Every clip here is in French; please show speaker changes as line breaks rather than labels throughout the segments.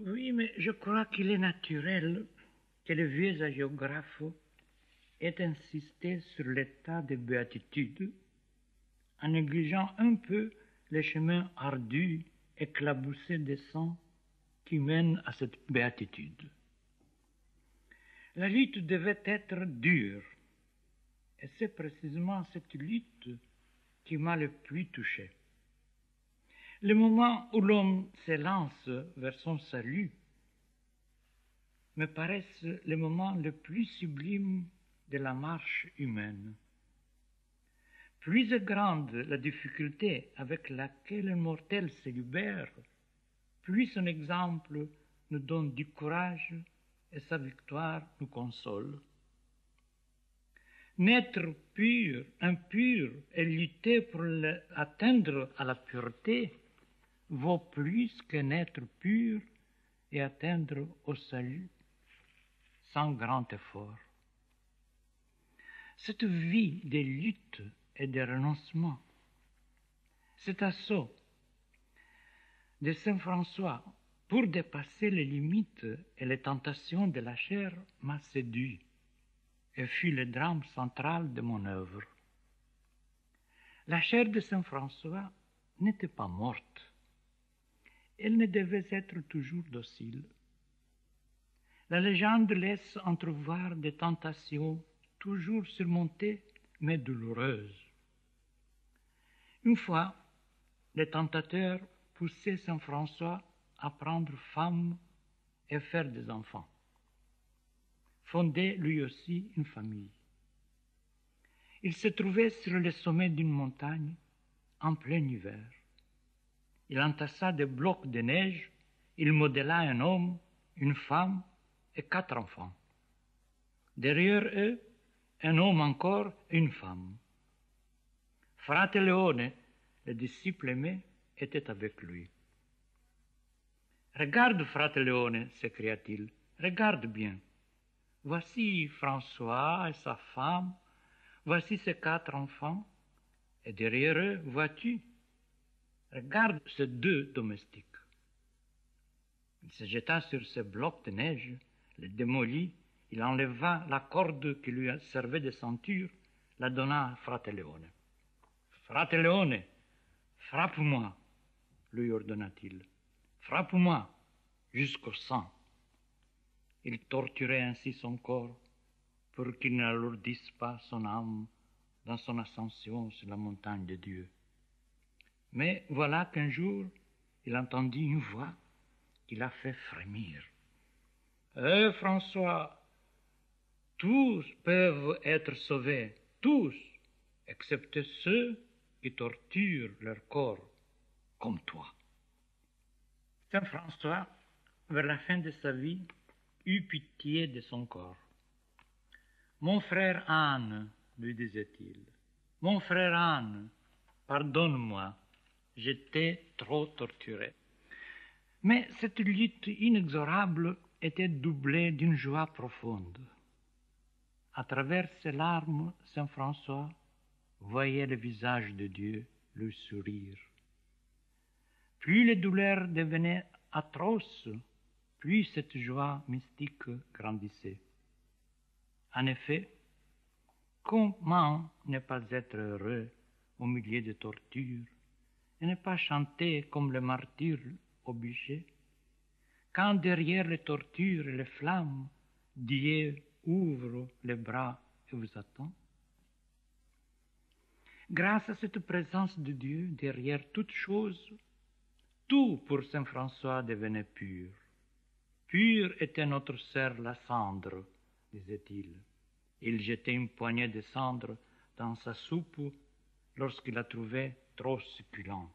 Oui, mais je crois qu'il est naturel que les vieux hagiographes aient insisté sur l'état de béatitude en négligeant un peu les chemins ardus, éclaboussés de sang qui mènent à cette béatitude. La lutte devait être dure, et c'est précisément cette lutte qui m'a le plus touché. Le moment où l'homme s'élance vers son salut me paraissent le moment le plus sublime de la marche humaine. Plus est grande la difficulté avec laquelle un mortel se libère, plus son exemple nous donne du courage et sa victoire nous console. Naître pur, impur et lutter pour atteindre à la pureté vaut plus que naître pur et atteindre au salut sans grand effort. Cette vie de lutte et de renoncement, cet assaut de Saint François pour dépasser les limites et les tentations de la chair m'a séduit et fut le drame central de mon œuvre. La chair de Saint François n'était pas morte. Elle ne devait être toujours docile. La légende laisse entrevoir des tentations toujours surmontées mais douloureuses. Une fois, les tentateurs poussaient Saint François à prendre femme et faire des enfants, fonder lui aussi une famille. Il se trouvait sur le sommet d'une montagne en plein hiver. Il entassa des blocs de neige, il modéla un homme, une femme et 4 enfants. Derrière eux, un homme encore et une femme. Frate Leone, le disciple aimé, était avec lui. Regarde, frate Leone, s'écria-t-il, regarde bien. Voici François et sa femme, voici ses 4 enfants, et derrière eux, vois-tu, regarde ces 2 domestiques. Il se jeta sur ces blocs de neige, les démolit, il enleva la corde qui lui servait de ceinture, la donna à frate Leone. Frate Leone, frappe-moi, lui ordonna-t-il. Frappe-moi jusqu'au sang. Il torturait ainsi son corps pour qu'il n'alourdisse pas son âme dans son ascension sur la montagne de Dieu. Mais voilà qu'un jour, il entendit une voix qui l'a fait frémir. « François, tous peuvent être sauvés, tous, excepté ceux qui torturent leur corps, comme toi. » Saint François, vers la fin de sa vie, eut pitié de son corps. « Mon frère Anne, lui disait-il, mon frère Anne, pardonne-moi, j'étais trop torturé. » Mais cette lutte inexorable était doublée d'une joie profonde. À travers ses larmes, Saint François voyait le visage de Dieu lui sourire. Plus les douleurs devenaient atroces, plus cette joie mystique grandissait. En effet, comment ne pas être heureux au milieu de tortures et ne pas chanter comme le martyr au bûcher, quand derrière les tortures et les flammes, Dieu ouvre les bras et vous attend? Grâce à cette présence de Dieu derrière toute chose, tout pour Saint François devenait pur. Pur était notre sœur la cendre, disait-il. Il jetait une poignée de cendre dans sa soupe lorsqu'il la trouvait trop succulente.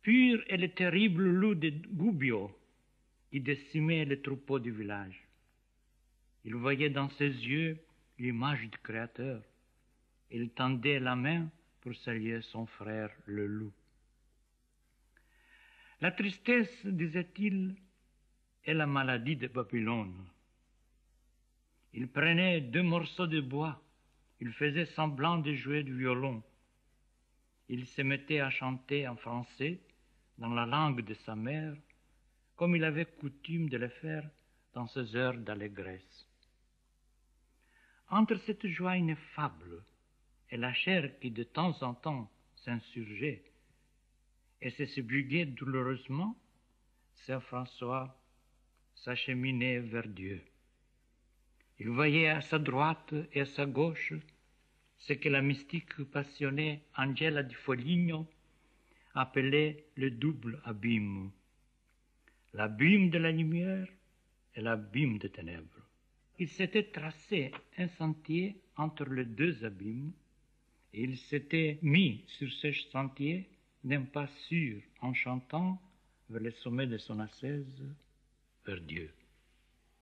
Pur est le terrible loup de Gubbio qui décimait les troupeaux du village. Il voyait dans ses yeux l'image du Créateur. Il tendait la main pour saluer son frère le loup. La tristesse, disait-il, est la maladie de Babylone. Il prenait 2 morceaux de bois, il faisait semblant de jouer du violon. Il se mettait à chanter en français, dans la langue de sa mère, comme il avait coutume de le faire dans ses heures d'allégresse. Entre cette joie ineffable et la chair qui de temps en temps s'insurgeait et se subjuguait douloureusement, Saint François s'acheminait vers Dieu. Il voyait à sa droite et à sa gauche ce que la mystique passionnée Angela di Foligno appelait le double abîme, l'abîme de la lumière et l'abîme des ténèbres. Il s'était tracé un sentier entre les deux abîmes et il s'était mis sur ce sentier d'un pas sûr en chantant vers le sommet de son ascèse vers Dieu.